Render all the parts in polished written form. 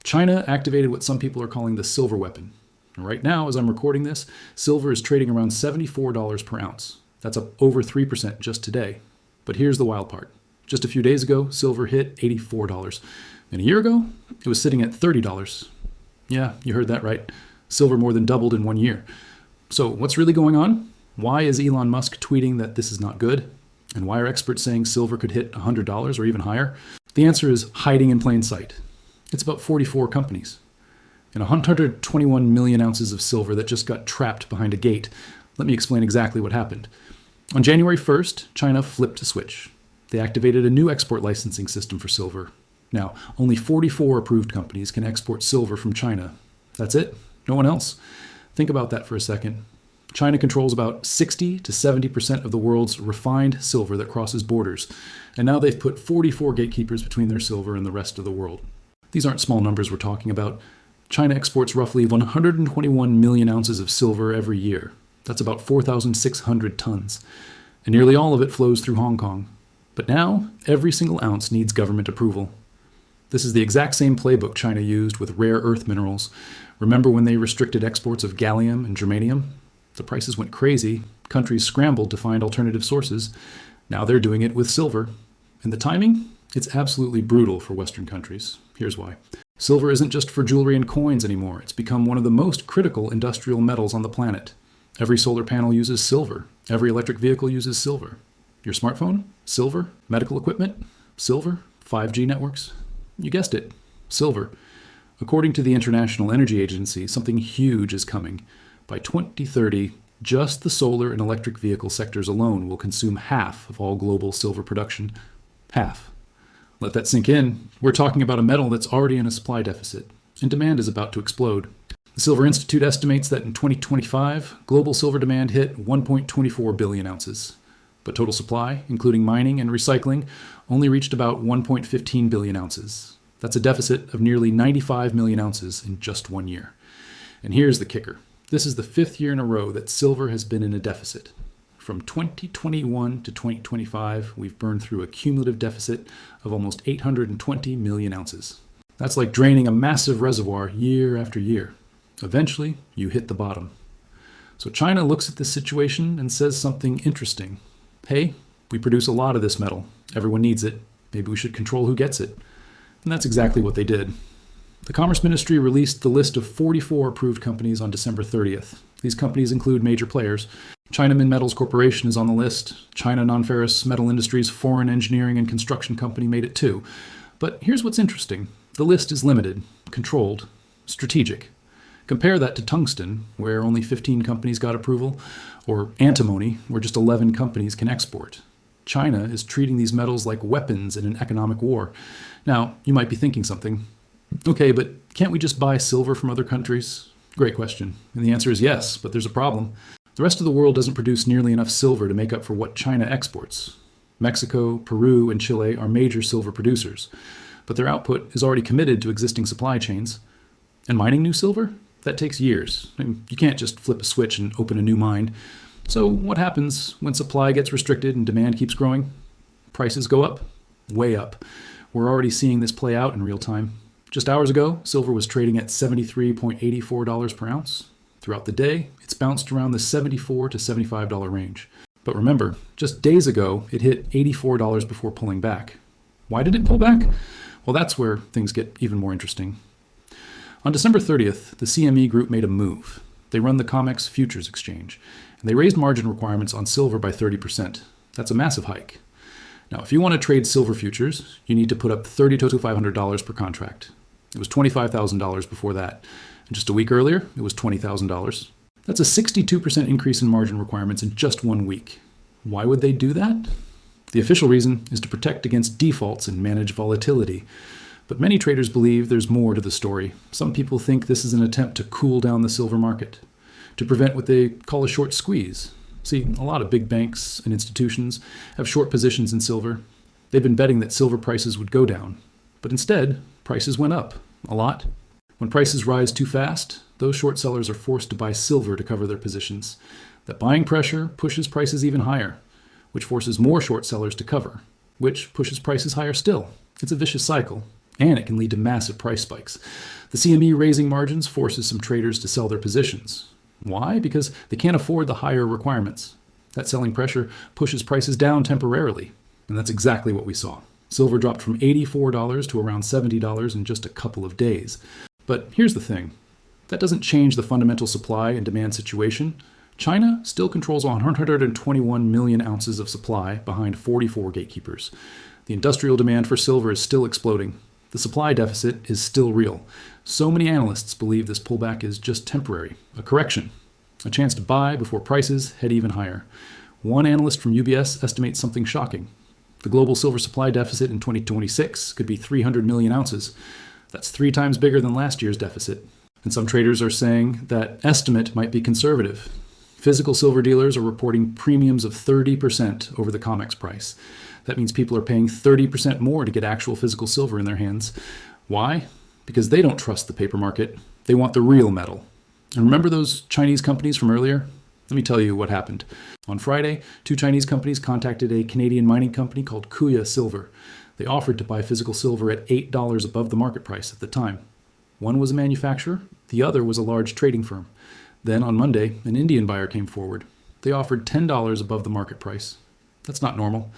China activated what some people are calling the silver weapon. And right now, as I'm recording this, silver is trading around $74 per ounce. That's up over 3% just today. But here's the wild part. Just a few days ago, silver hit $84. And a year ago, it was sitting at $30. Yeah, you heard that right. Silver more than doubled in 1 year. So what's really going on? Why is Elon Musk tweeting that this is not good? And why are experts saying silver could hit $100 or even higher? The answer is hiding in plain sight. It's about 44 companies. And 121 million ounces of silver that just got trapped behind a gate. Let me explain exactly what happened. On January 1st, China flipped a switch. They activated a new export licensing system for silver. Now, only 44 approved companies can export silver from China. That's it. No one else. Think about that for a second. China controls about 60 to 70% of the world's refined silver that crosses borders. And now they've put 44 gatekeepers between their silver and the rest of the world. These aren't small numbers we're talking about. China exports roughly 121 million ounces of silver every year. That's about 4,600 tons. And nearly all of it flows through Hong Kong. But now, every single ounce needs government approval. This is the exact same playbook China used with rare earth minerals. Remember when they restricted exports of gallium and germanium? The prices went crazy. Countries scrambled to find alternative sources. Now they're doing it with silver. And the timing? It's absolutely brutal for Western countries. Here's why. Silver isn't just for jewelry and coins anymore. It's become one of the most critical industrial metals on the planet. Every solar panel uses silver. Every electric vehicle uses silver. Your smartphone? Silver. Medical equipment? Silver. 5G networks? You guessed it. Silver. According to the International Energy Agency, something huge is coming. By 2030, just the solar and electric vehicle sectors alone will consume half of all global silver production. Half. Let that sink in. We're talking about a metal that's already in a supply deficit, and demand is about to explode. The Silver Institute estimates that in 2025, global silver demand hit 1.24 billion ounces. But total supply, including mining and recycling, only reached about 1.15 billion ounces. That's a deficit of nearly 95 million ounces in just 1 year. And here's the kicker. This is the 5th year in a row that silver has been in a deficit. From 2021 to 2025, we've burned through a cumulative deficit of almost 820 million ounces. That's like draining a massive reservoir year after year. Eventually, you hit the bottom. So China looks at this situation and says something interesting. Hey, we produce a lot of this metal. Everyone needs it. Maybe we should control who gets it. And that's exactly what they did. The Commerce Ministry released the list of 44 approved companies on December 30th. These companies include major players. China Minmetals Corporation is on the list. China Nonferrous Metal Industries Foreign Engineering and Construction Company made it too. But here's what's interesting. The list is limited, controlled, strategic. Compare that to tungsten, where only 15 companies got approval, or antimony, where just 11 companies can export. China is treating these metals like weapons in an economic war. Now, you might be thinking something. Okay, but can't we just buy silver from other countries? Great question. And the answer is yes, but there's a problem. The rest of the world doesn't produce nearly enough silver to make up for what China exports. Mexico, Peru, and Chile are major silver producers, but their output is already committed to existing supply chains. And mining new silver? That takes years. I mean, you can't just flip a switch and open a new mine. So what happens when supply gets restricted and demand keeps growing? Prices go up, way up. We're already seeing this play out in real time. Just hours ago, silver was trading at $73.84 per ounce. Throughout the day, it's bounced around the $74 to $75 range. But remember, just days ago, it hit $84 before pulling back. Why did it pull back? Well, that's where things get even more interesting. On December 30th, the CME Group made a move. They run the COMEX futures exchange, and they raised margin requirements on silver by 30%. That's a massive hike. Now, if you want to trade silver futures, you need to put up $30,000 to $500 per contract. It was $25,000 before that. And just a week earlier, it was $20,000. That's a 62% increase in margin requirements in just 1 week. Why would they do that? The official reason is to protect against defaults and manage volatility. But many traders believe there's more to the story. Some people think this is an attempt to cool down the silver market, to prevent what they call a short squeeze. See, a lot of big banks and institutions have short positions in silver. They've been betting that silver prices would go down. But instead, prices went up a lot. When prices rise too fast, those short sellers are forced to buy silver to cover their positions. That buying pressure pushes prices even higher, which forces more short sellers to cover, which pushes prices higher still. It's a vicious cycle. and it can lead to massive price spikes. The CME raising margins forces some traders to sell their positions. Why? Because they can't afford the higher requirements. That selling pressure pushes prices down temporarily, and that's exactly what we saw. Silver dropped from $84 to around $70 in just a couple of days. But here's the thing. That doesn't change the fundamental supply and demand situation. China still controls 121 million ounces of supply behind 44 gatekeepers. The industrial demand for silver is still exploding. The supply deficit is still real. So many analysts believe this pullback is just temporary, a correction, a chance to buy before prices head even higher. One analyst from UBS estimates something shocking. The global silver supply deficit in 2026 could be 300 million ounces. That's 3 times bigger than last year's deficit. And some traders are saying that estimate might be conservative. Physical silver dealers are reporting premiums of 30% over the COMEX price. That means people are paying 30% more to get actual physical silver in their hands. Why? Because they don't trust the paper market. They want the real metal. And remember those Chinese companies from earlier? Let me tell you what happened. On Friday, 2 Chinese companies contacted a Canadian mining company called Kuya Silver. They offered to buy physical silver at $8 above the market price at the time. One was a manufacturer, the other was a large trading firm. Then on Monday, an Indian buyer came forward. They offered $10 above the market price. That's not normal.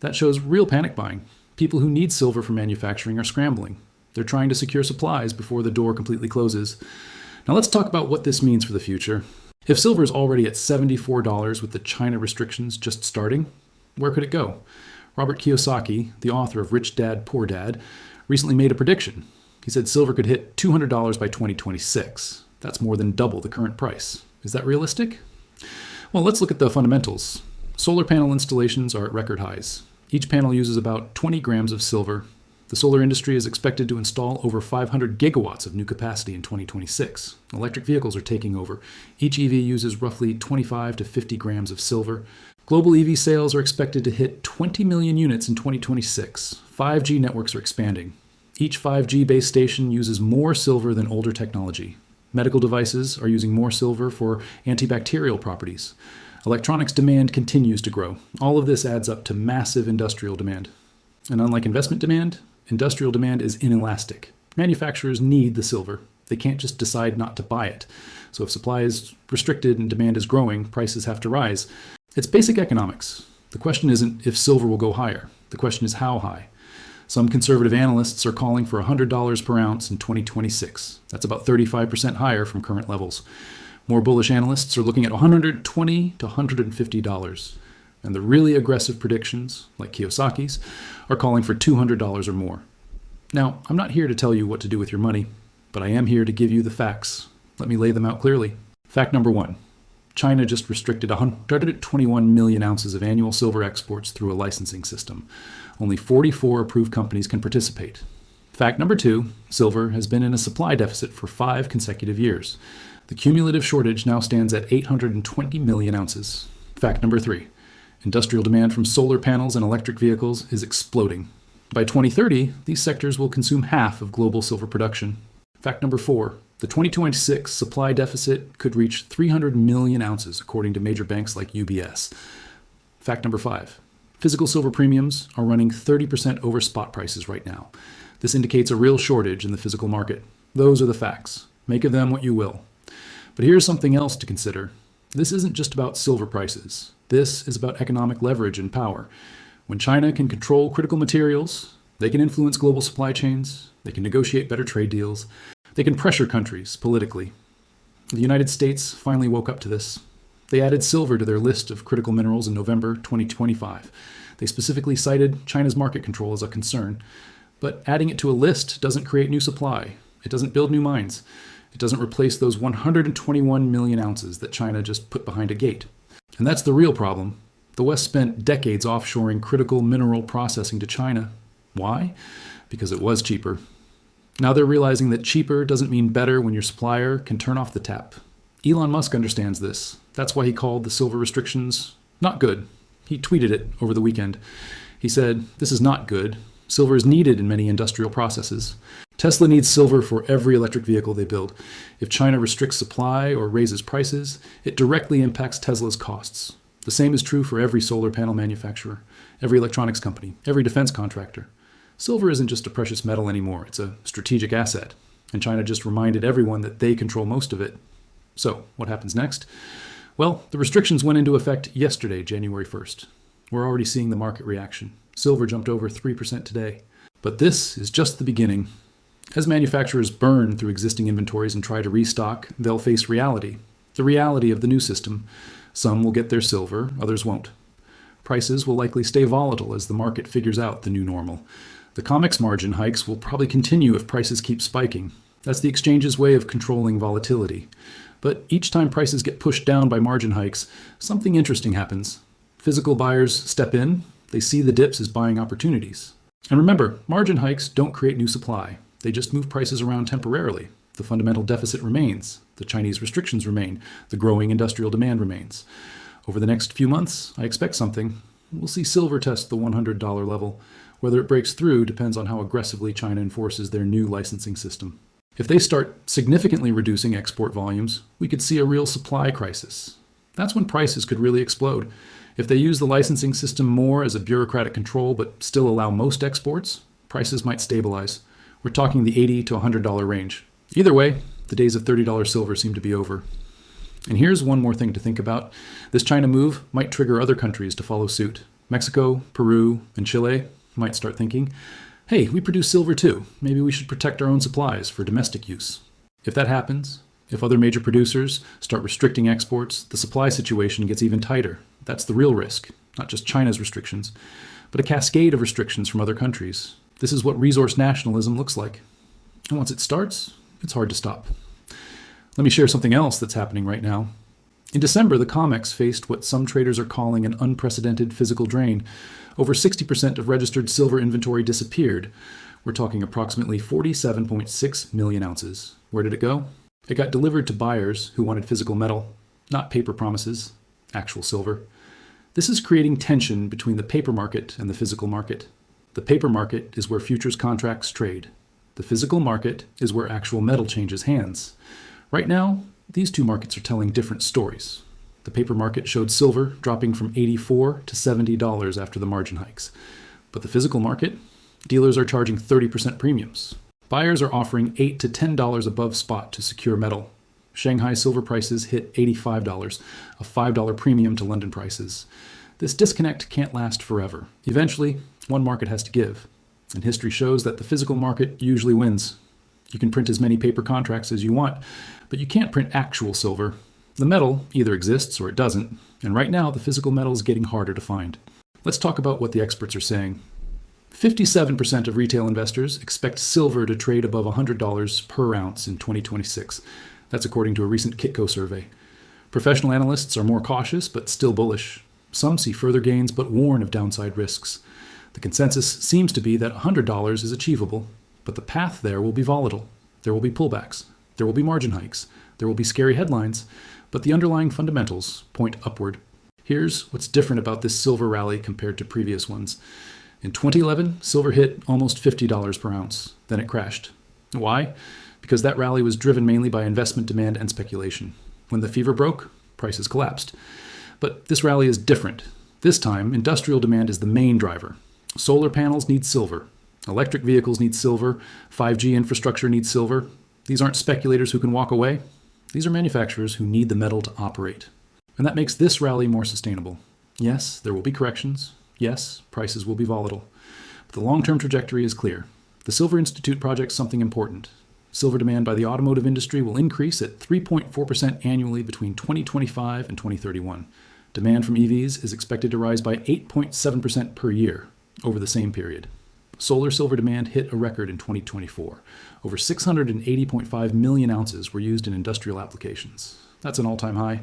That shows real panic buying. People who need silver for manufacturing are scrambling. They're trying to secure supplies before the door completely closes. Now let's talk about what this means for the future. If silver is already at $74 with the China restrictions just starting, where could it go? Robert Kiyosaki, the author of Rich Dad, Poor Dad, recently made a prediction. He said silver could hit $200 by 2026. That's more than double the current price. Is that realistic? Well, let's look at the fundamentals. Solar panel installations are at record highs. Each panel uses about 20 grams of silver. The solar industry is expected to install over 500 gigawatts of new capacity in 2026. Electric vehicles are taking over. Each EV uses roughly 25 to 50 grams of silver. Global EV sales are expected to hit 20 million units in 2026. 5G networks are expanding. Each 5G base station uses more silver than older technology. Medical devices are using more silver for antibacterial properties. Electronics demand continues to grow. All of this adds up to massive industrial demand. And unlike investment demand, industrial demand is inelastic. Manufacturers need the silver. They can't just decide not to buy it. So if supply is restricted and demand is growing, prices have to rise. It's basic economics. The question isn't if silver will go higher. The question is how high. Some conservative analysts are calling for $100 per ounce in 2026. That's about 35% higher from current levels. More bullish analysts are looking at $120 to $150. And the really aggressive predictions, like Kiyosaki's, are calling for $200 or more. Now, I'm not here to tell you what to do with your money, but I am here to give you the facts. Let me lay them out clearly. Fact number 1. China just restricted 121 million ounces of annual silver exports through a licensing system. Only 44 approved companies can participate. Fact number 2, silver has been in a supply deficit for 5 consecutive years. The cumulative shortage now stands at 820 million ounces. Fact number 3, industrial demand from solar panels and electric vehicles is exploding. By 2030, these sectors will consume half of global silver production. Fact number 4, the 2026 supply deficit could reach 300 million ounces, according to major banks like UBS. Fact number 5, physical silver premiums are running 30% over spot prices right now. This indicates a real shortage in the physical market. Those are the facts. Make of them what you will. But here's something else to consider. This isn't just about silver prices. This is about economic leverage and power. When China can control critical materials, they can influence global supply chains, they can negotiate better trade deals, they can pressure countries politically. The United States finally woke up to this. They added silver to their list of critical minerals in November 2025. They specifically cited China's market control as a concern. But adding it to a list doesn't create new supply. It doesn't build new mines. It doesn't replace those 121 million ounces that China just put behind a gate. And that's the real problem. The West spent decades offshoring critical mineral processing to China. Why? Because it was cheaper. Now they're realizing that cheaper doesn't mean better when your supplier can turn off the tap. Elon Musk understands this. That's why he called the silver restrictions not good. He tweeted it over the weekend. He said, "This is not good. Silver is needed in many industrial processes. Tesla needs silver for every electric vehicle they build. If China restricts supply or raises prices, it directly impacts Tesla's costs. The same is true for every solar panel manufacturer, every electronics company, every defense contractor. Silver isn't just a precious metal anymore, it's a strategic asset. And China just reminded everyone that they control most of it. So, what happens next? Well, the restrictions went into effect yesterday, January 1st. We're already seeing the market reaction. Silver jumped over 3% today. But this is just the beginning. As manufacturers burn through existing inventories and try to restock, they'll face reality. The reality of the new system. Some will get their silver, others won't. Prices will likely stay volatile as the market figures out the new normal. The COMEX margin hikes will probably continue if prices keep spiking. That's the exchange's way of controlling volatility. But each time prices get pushed down by margin hikes, something interesting happens. Physical buyers step in, they see the dips as buying opportunities. And remember, margin hikes don't create new supply. They just move prices around temporarily. The fundamental deficit remains. The Chinese restrictions remain. The growing industrial demand remains. Over the next few months, I expect something. We'll see silver test the $100 level. Whether it breaks through depends on how aggressively China enforces their new licensing system. If they start significantly reducing export volumes, we could see a real supply crisis. That's when prices could really explode. If they use the licensing system more as a bureaucratic control but still allow most exports, prices might stabilize. We're talking the $80 to $100 range. Either way, the days of $30 silver seem to be over. And here's one more thing to think about. This China move might trigger other countries to follow suit. Mexico, Peru, and Chile might start thinking, hey, we produce silver too. Maybe we should protect our own supplies for domestic use. If that happens, if other major producers start restricting exports, the supply situation gets even tighter. That's the real risk, not just China's restrictions, but a cascade of restrictions from other countries. This is what resource nationalism looks like. And once it starts, it's hard to stop. Let me share something else that's happening right now. In December, the COMEX faced what some traders are calling an unprecedented physical drain. Over 60% of registered silver inventory disappeared. We're talking approximately 47.6 million ounces. Where did it go? It got delivered to buyers who wanted physical metal, not paper promises, actual silver. This is creating tension between the paper market and the physical market. The paper market is where futures contracts trade. The physical market is where actual metal changes hands. Right now, these two markets are telling different stories. The paper market showed silver dropping from $84 to $70 after the margin hikes. But the physical market, dealers are charging 30% premiums. Buyers are offering $8 to $10 above spot to secure metal. Shanghai silver prices hit $85, a $5 premium to London prices. This disconnect can't last forever. Eventually, one market has to give. And history shows that the physical market usually wins. You can print as many paper contracts as you want, but you can't print actual silver. The metal either exists or it doesn't, and right now the physical metal is getting harder to find. Let's talk about what the experts are saying. 57% of retail investors expect silver to trade above $100 per ounce in 2026. That's according to a recent Kitco survey. Professional analysts are more cautious, but still bullish. Some see further gains, but warn of downside risks. The consensus seems to be that $100 is achievable, but the path there will be volatile. There will be pullbacks. There will be margin hikes. There will be scary headlines, but the underlying fundamentals point upward. Here's what's different about this silver rally compared to previous ones. In 2011, silver hit almost $50 per ounce. Then it crashed. Why? Because that rally was driven mainly by investment demand and speculation. When the fever broke, prices collapsed. But this rally is different. This time, industrial demand is the main driver. Solar panels need silver. Electric vehicles need silver. 5G infrastructure needs silver. These aren't speculators who can walk away. These are manufacturers who need the metal to operate. And that makes this rally more sustainable. Yes, there will be corrections. Yes, prices will be volatile. But the long-term trajectory is clear. The Silver Institute projects something important. Silver demand by the automotive industry will increase at 3.4% annually between 2025 and 2031. Demand from EVs is expected to rise by 8.7% per year over the same period. Solar silver demand hit a record in 2024. Over 680.5 million ounces were used in industrial applications. That's an all-time high,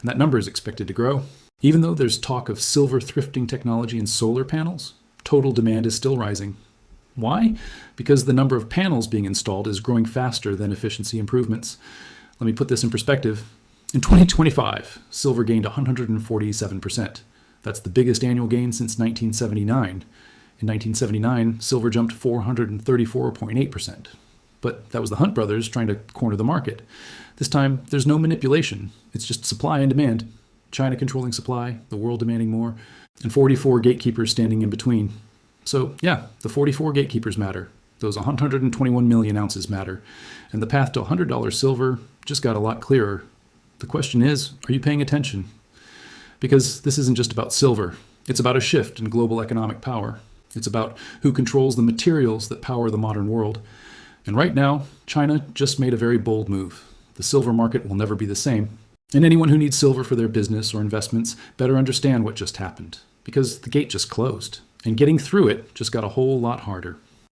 and that number is expected to grow. Even though there's talk of silver thrifting technology in solar panels, total demand is still rising. Why? Because the number of panels being installed is growing faster than efficiency improvements. Let me put this in perspective. In 2025, silver gained 147%. That's the biggest annual gain since 1979. In 1979, silver jumped 434.8%. But that was the Hunt brothers trying to corner the market. This time, there's no manipulation. It's just supply and demand. China controlling supply, the world demanding more, and 44 gatekeepers standing in between. So yeah, the 44 gatekeepers matter. Those 121 million ounces matter. And the path to $100 silver just got a lot clearer. The question is, are you paying attention? Because this isn't just about silver. It's about a shift in global economic power. It's about who controls the materials that power the modern world. And right now, China just made a very bold move. The silver market will never be the same. And anyone who needs silver for their business or investments better understand what just happened. Because the gate just closed. And getting through it just got a whole lot harder.